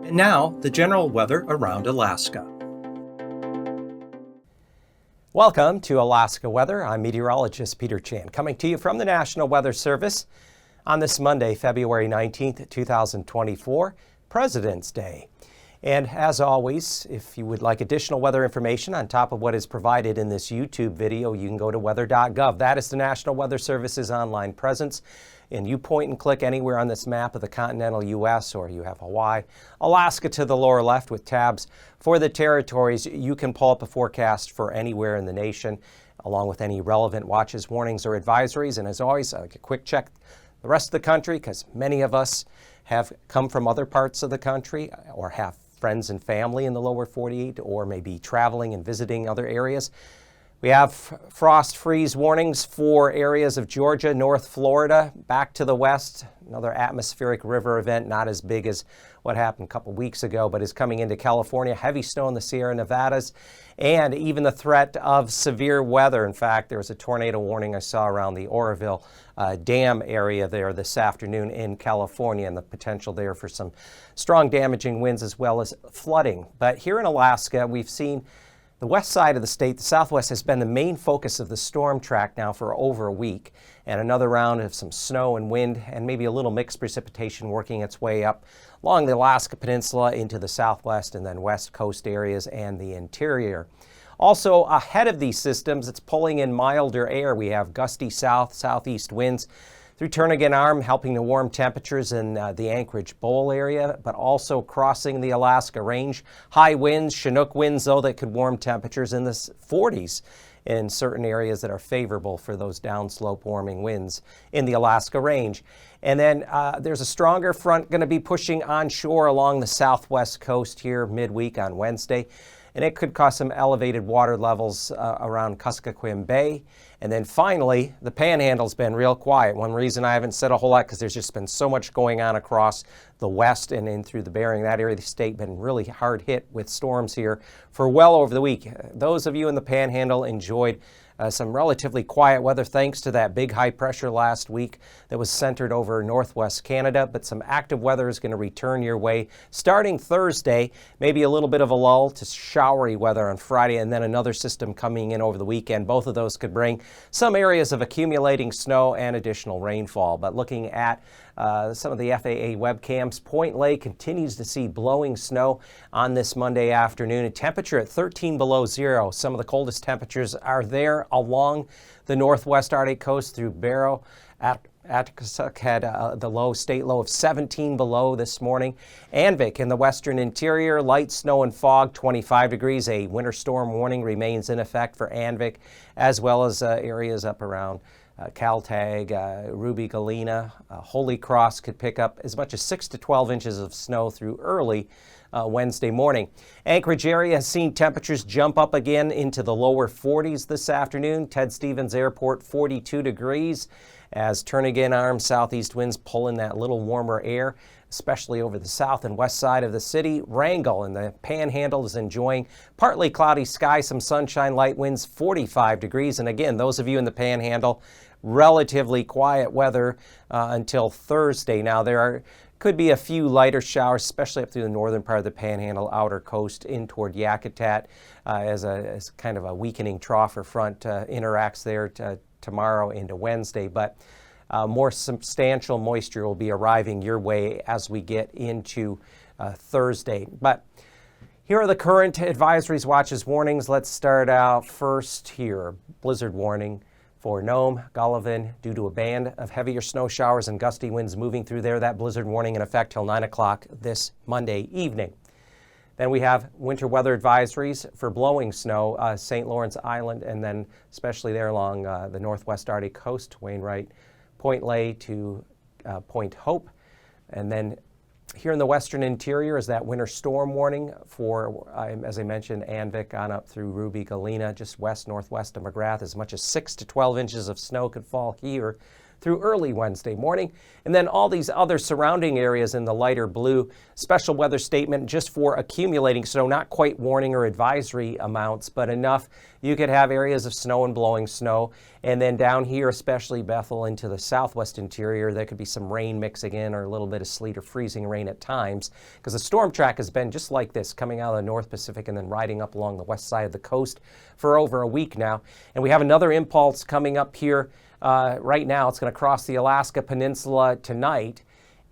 And now, the general weather around Alaska. Welcome to Alaska Weather. I'm meteorologist Peter Chan, coming to you from the National Weather Service on this Monday, February 19th, 2024, President's Day. And as always, if you would like additional weather information on top of what is provided in this YouTube video, you can go to weather.gov. That is the National Weather Service's online presence. And you point and click anywhere on this map of the continental U.S., or you have Hawaii, Alaska to the lower left with tabs for the territories. You can pull up a forecast for anywhere in the nation, along with any relevant watches, warnings, or advisories. And as always, a quick check the rest of the country, because many of us have come from other parts of the country or have friends and family in the lower 48, or maybe traveling and visiting other areas. We have frost freeze warnings for areas of Georgia, North Florida, back to the west. Another atmospheric river event, not as big as what happened a couple weeks ago, but is coming into California. Heavy snow in the Sierra Nevadas, and even the threat of severe weather. In fact, there was a tornado warning I saw around the Oroville Dam area there this afternoon in California, and the potential there for some strong damaging winds as well as flooding. But here in Alaska, we've seen the west side of the state, the southwest, has been the main focus of the storm track now for over a week, and another round of some snow and wind and maybe a little mixed precipitation working its way up along the Alaska Peninsula into the southwest and then west coast areas and the interior. Also ahead of these systems, it's pulling in milder air. We have gusty southeast winds through Turnagain Arm, helping to warm temperatures in the Anchorage Bowl area, but also crossing the Alaska Range. High winds, Chinook winds, though, that could warm temperatures in the 40s in certain areas that are favorable for those downslope warming winds in the Alaska Range. And then there's a stronger front going to be pushing onshore along the southwest coast here midweek on Wednesday. And it could cause some elevated water levels around Kuskokwim Bay. And then finally, the Panhandle's been real quiet. One reason I haven't said a whole lot, because there's just been so much going on across the west and in through the Bering. That area of the state been really hard hit with storms here for well over the week. Those of you in the Panhandle enjoyed some relatively quiet weather thanks to that big high pressure last week that was centered over northwest Canada, but some active weather is going to return your way starting Thursday. Maybe a little bit of a lull to showery weather on Friday, and then another system coming in over the weekend. Both of those could bring some areas of accumulating snow and additional rainfall. But looking at some of the FAA webcams, Point Lake continues to see blowing snow on this Monday afternoon. A temperature at 13 below zero. Some of the coldest temperatures are there along the northwest Arctic coast through Barrow. Atchison had the state low of 17 below this morning. Anvik in the western interior, light snow and fog, 25 degrees. A winter storm warning remains in effect for Anvik, as well as areas up around Caltag, Ruby Galena. Holy Cross could pick up as much as 6 to 12 inches of snow through early Wednesday morning. Anchorage area has seen temperatures jump up again into the lower 40s this afternoon. Ted Stevens Airport, 42 degrees. As Turnagain Arm southeast winds pull in that little warmer air, especially over the south and west side of the city. Wrangell in the Panhandle is enjoying partly cloudy skies, some sunshine, light winds, 45 degrees. And again, those of you in the Panhandle, relatively quiet weather until Thursday. Now, could be a few lighter showers, especially up through the northern part of the Panhandle, outer coast in toward Yakutat, as kind of a weakening trough or front interacts there tomorrow into Wednesday. But more substantial moisture will be arriving your way as we get into Thursday. But here are the current advisories, watches, warnings. Let's start out first here. Blizzard warning for Nome, Golovin, due to a band of heavier snow showers and gusty winds moving through there. That blizzard warning in effect till 9 o'clock this Monday evening. Then we have winter weather advisories for blowing snow, St. Lawrence Island, and then especially there along the northwest Arctic coast, Wainwright, Point Lay to Point Hope. And then here in the western interior is that winter storm warning for, as I mentioned, Anvik on up through Ruby, Galena, just west-northwest of McGrath. As much as 6 to 12 inches of snow could fall here through early Wednesday morning. And then all these other surrounding areas in the lighter blue, special weather statement just for accumulating snow, not quite warning or advisory amounts, but enough. You could have areas of snow and blowing snow. And then down here, especially Bethel into the southwest interior, there could be some rain mixing in or a little bit of sleet or freezing rain at times, because the storm track has been just like this, coming out of the North Pacific and then riding up along the west side of the coast for over a week now. And we have another impulse coming up here right now. It's going to cross the Alaska Peninsula tonight.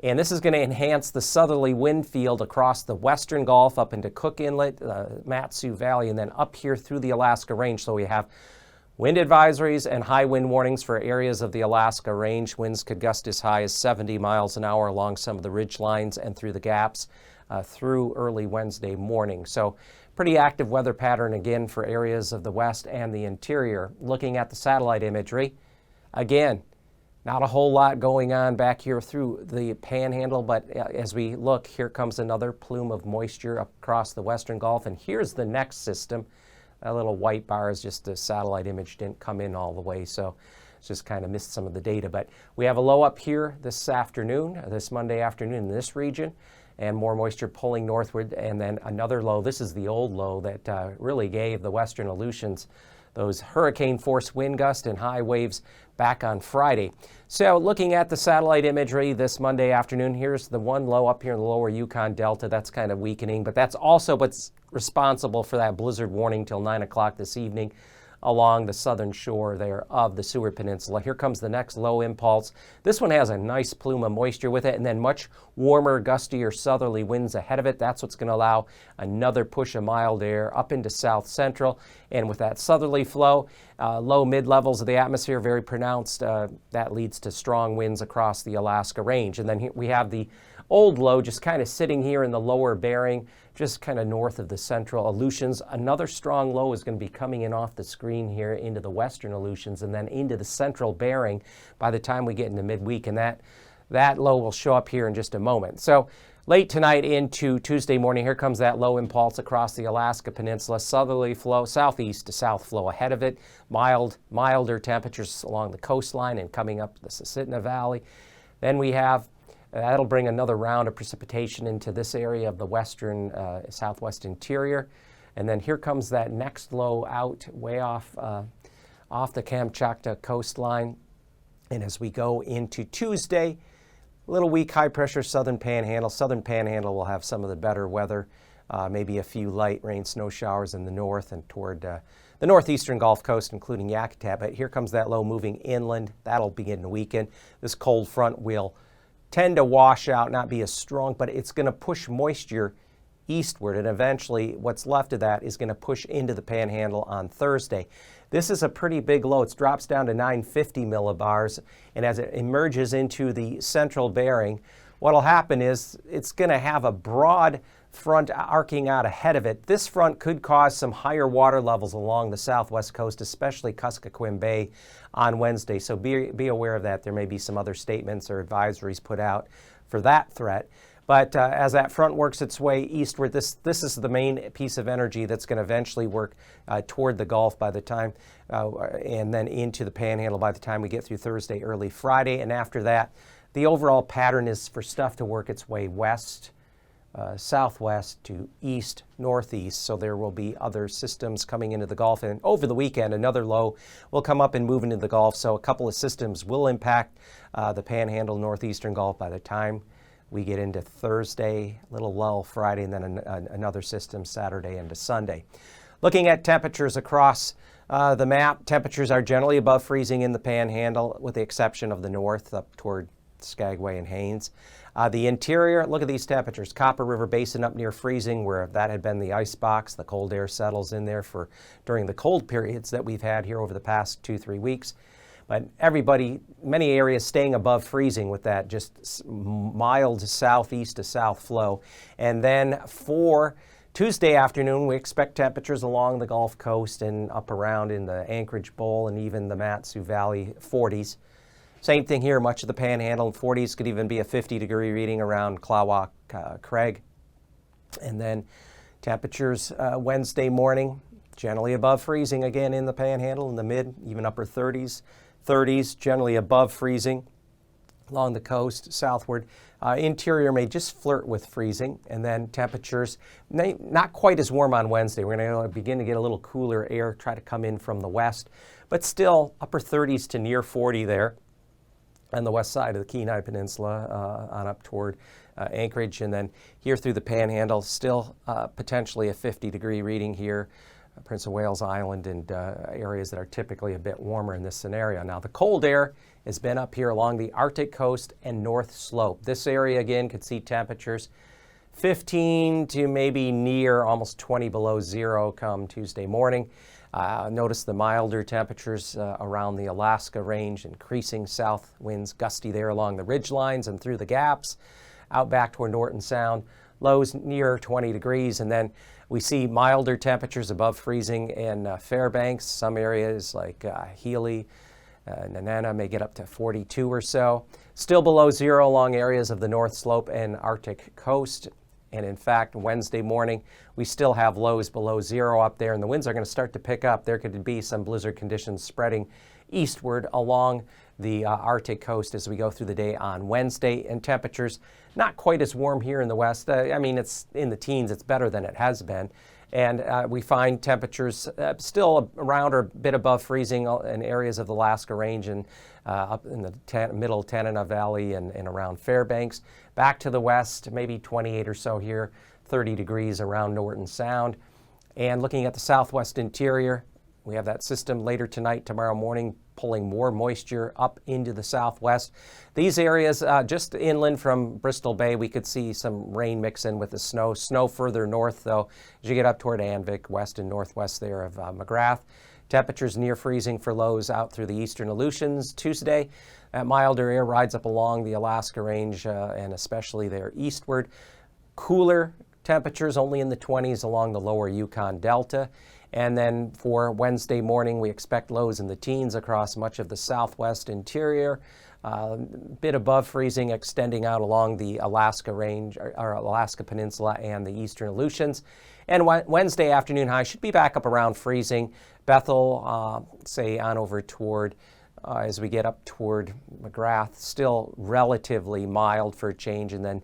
And this is going to enhance the southerly wind field across the western Gulf up into Cook Inlet, Matsu Valley, and then up here through the Alaska Range. So we have wind advisories and high wind warnings for areas of the Alaska Range. Winds could gust as high as 70 miles an hour along some of the ridge lines and through the gaps through early Wednesday morning. So pretty active weather pattern again for areas of the west and the interior. Looking at the satellite imagery, again, not a whole lot going on back here through the panhandle, but as we look, here comes another plume of moisture across the western Gulf, and here's the next system. That little white bar is just the satellite image, didn't come in all the way, so it's just kind of missed some of the data. But we have a low up here this afternoon, this Monday afternoon in this region, and more moisture pulling northward, and then another low. This is the old low that really gave the western Aleutians those hurricane-force wind gusts and high waves back on Friday. So looking at the satellite imagery this Monday afternoon, here's the one low up here in the lower Yukon Delta. That's kind of weakening, but that's also what's responsible for that blizzard warning till 9 o'clock this evening along the southern shore there of the Seward Peninsula. Here comes the next low impulse. This one has a nice plume of moisture with it, and then much warmer, gustier southerly winds ahead of it. That's what's going to allow another push of mild air up into south central. And with that southerly flow, low mid-levels of the atmosphere, very pronounced, that leads to strong winds across the Alaska Range. And then here we have the old low just kind of sitting here in the lower Bering, just kind of north of the central Aleutians. Another strong low is going to be coming in off the screen here into the western Aleutians and then into the central Bering by the time we get into midweek. And that low will show up here in just a moment. So late tonight into Tuesday morning, here comes that low impulse across the Alaska Peninsula. Southerly flow, southeast to south flow ahead of it. Milder temperatures along the coastline and coming up the Susitna Valley. Then we have that'll bring another round of precipitation into this area of the western, southwest interior. And then here comes that next low out way off the Kamchatka coastline. And as we go into Tuesday, a little weak high pressure southern panhandle. Southern panhandle will have some of the better weather, maybe a few light rain snow showers in the north and toward the northeastern Gulf Coast, including Yakutat. But here comes that low moving inland. That'll begin to weaken. This cold front will tend to wash out, not be as strong, but it's going to push moisture eastward, and eventually what's left of that is going to push into the panhandle on Thursday. This is a pretty big low. It drops down to 950 millibars, and as it emerges into the central Bering, what'll happen is it's going to have a broad front arcing out ahead of it. This front could cause some higher water levels along the southwest coast, especially Kuskokwim Bay on Wednesday. So be aware of that. There may be some other statements or advisories put out for that threat. But as that front works its way eastward, this is the main piece of energy that's going to eventually work toward the Gulf by the time, and then into the panhandle by the time we get through Thursday, early Friday. And after that, the overall pattern is for stuff to work its way west, southwest to east, northeast. So there will be other systems coming into the Gulf. And over the weekend, another low will come up and move into the Gulf. So a couple of systems will impact the panhandle, northeastern Gulf by the time we get into Thursday, a little lull Friday, and then another system Saturday into Sunday. Looking at temperatures across the map, temperatures are generally above freezing in the panhandle, with the exception of the north up toward Skagway and Haines. The interior, look at these temperatures. Copper River Basin up near freezing, where that had been the ice box. The cold air settles in there during the cold periods that we've had here over the past 2-3 weeks. But many areas staying above freezing with that just mild southeast to south flow. And then for Tuesday afternoon, we expect temperatures along the Gulf Coast and up around in the Anchorage Bowl and even the Matsu Valley 40s. Same thing here, much of the panhandle, 40s could even be a 50-degree reading around Klawak, Craig. And then temperatures Wednesday morning, generally above freezing again in the panhandle, in the mid, even upper 30s. 30s, generally above freezing along the coast southward. Interior may just flirt with freezing, and then temperatures not quite as warm on Wednesday. We're going to begin to get a little cooler air try to come in from the west, but still upper 30s to near 40 there on the west side of the Kenai Peninsula on up toward Anchorage, and then here through the Panhandle, still potentially a 50-degree reading here. Prince of Wales Island and areas that are typically a bit warmer in this scenario. Now, the cold air has been up here along the Arctic coast and North Slope. This area, again, could see temperatures 15 to maybe near almost 20 below zero come Tuesday morning. Notice the milder temperatures around the Alaska range, increasing south winds gusty there along the ridge lines and through the gaps, out back toward Norton Sound. Lows near 20 degrees, and then we see milder temperatures above freezing in Fairbanks. Some areas like Haisley, Nanana may get up to 42 or so. Still below zero along areas of the North Slope and Arctic coast. And in fact, Wednesday morning, we still have lows below zero up there, and the winds are going to start to pick up. There could be some blizzard conditions spreading eastward along the Arctic coast as we go through the day on Wednesday, and temperatures not quite as warm here in the west. I mean, it's in the teens. It's better than it has been. And we find temperatures still around or a bit above freezing in areas of the Alaska range and up in the middle Tanana Valley and around Fairbanks. Back to the west, maybe 28 or so here, 30 degrees around Norton Sound. And looking at the southwest interior, we have that system later tonight, tomorrow morning, pulling more moisture up into the southwest. These areas just inland from Bristol Bay, we could see some rain mix in with the snow. Snow further north, though, as you get up toward Anvik, west and northwest there of McGrath. Temperatures near freezing for lows out through the eastern Aleutians. Tuesday, that milder air rides up along the Alaska range and especially there eastward. Cooler temperatures only in the 20s along the lower Yukon Delta. And then for Wednesday morning, we expect lows in the teens across much of the southwest interior, a bit above freezing extending out along the Alaska range or Alaska Peninsula and the eastern Aleutians. And Wednesday afternoon high should be back up around freezing. Bethel, say on over toward, as we get up toward McGrath, still relatively mild for a change, and then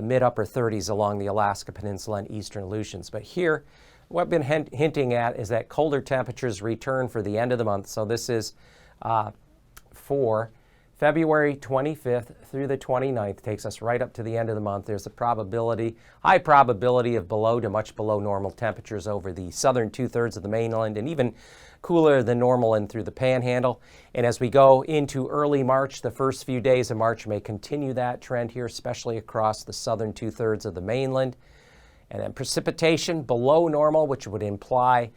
mid-upper 30s along the Alaska Peninsula and eastern Aleutians. But here, what I've been hinting at is that colder temperatures return for the end of the month. So this is for February 25th through the 29th. Takes us right up to the end of the month. There's a high probability of below to much below normal temperatures over the southern two-thirds of the mainland, and even cooler than normal in through the Panhandle. And as we go into early March, the first few days of March may continue that trend here, especially across the southern two-thirds of the mainland. And then precipitation below normal, which would imply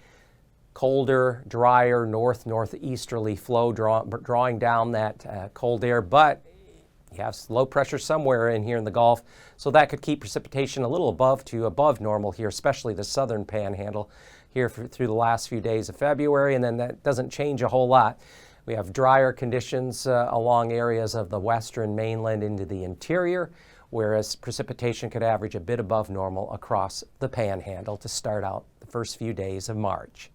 colder, drier, northeasterly flow drawing down that cold air. But you have low pressure somewhere in here in the Gulf, so that could keep precipitation a little above normal here, especially the southern Panhandle here through the last few days of February. And then that doesn't change a whole lot. We have drier conditions along areas of the western mainland into the interior, whereas precipitation could average a bit above normal across the Panhandle to start out the first few days of March.